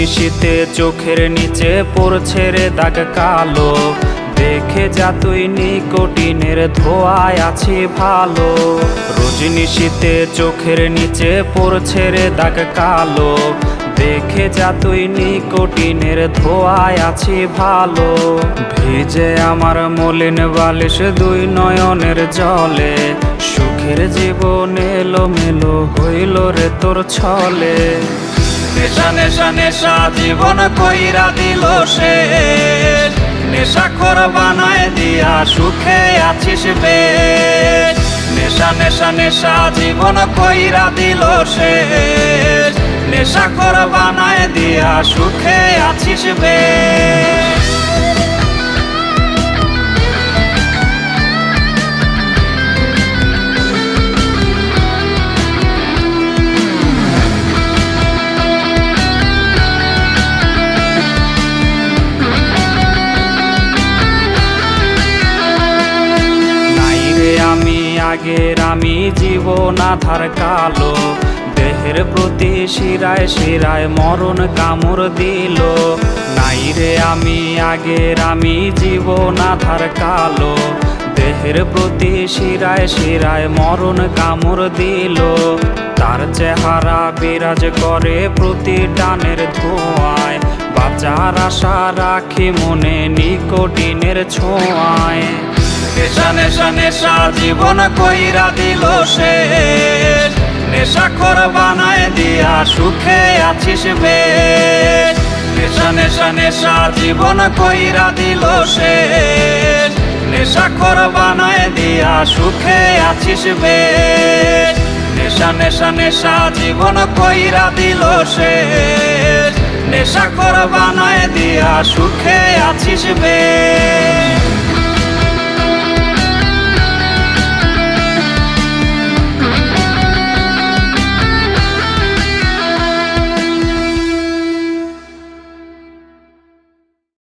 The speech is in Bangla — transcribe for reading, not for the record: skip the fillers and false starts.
নিশীথে চোখের নিচে পড়ছে রে দাগ কালো, দেখে যা তুই নিকোটিনের ধোঁয়ায় আছি ভালো। রোজ নিশীথে চোখের নিচে পড়ছে রে দাগ কালো, দেখে যা তুই নিকোটিনের ধোঁয়ায় আছি ভালো। ভিজে আমার মলিন বালিশ দুই নয়নের জলে, সুখের জীবন এলোমেলো হইল রে তোর ছলে। নেশা নেশা নেশা জীবন কইরা দিল শেষ, নেশাখোর বানায় দিয়া সুখে আছিস বেশ। নেশা নেশা নেশা জীবন কইরা দিল শেষ, নেশাখোর বানায় দিয়া সুখে আছিস বেশ। আগের আমি জীবন আধার কালো, দেহের প্রতি শিরায় শিরায় মরণ কামড় দিল। নাই রে আমি আগের আমি জীবন আধার কালো, দেহের প্রতি শিরায় শিরায় মরণ কামড় দিল। তার চেহারা বিরাজ করে প্রতি টানের ধোঁয়ায়, বাঁচার আশা রাখি মনে নিকোটিনের ছোঁয়ায়। নেশা নেশা নেশা জীবন কইরা দিল শেষ, নেশাখোর বানায় দিয়া সুখে আছিস বেশ। নেশা নেশা নেশা জীবন কইরা দিল শেষ, নেশাখোর বানায় দিয়া সুখে আছিস বেশ। নেশা নেশা নেশা জীবন কইরা দিল শেষ, নেশাখোর বানায় দিয়া সুখে আছিস বেশ।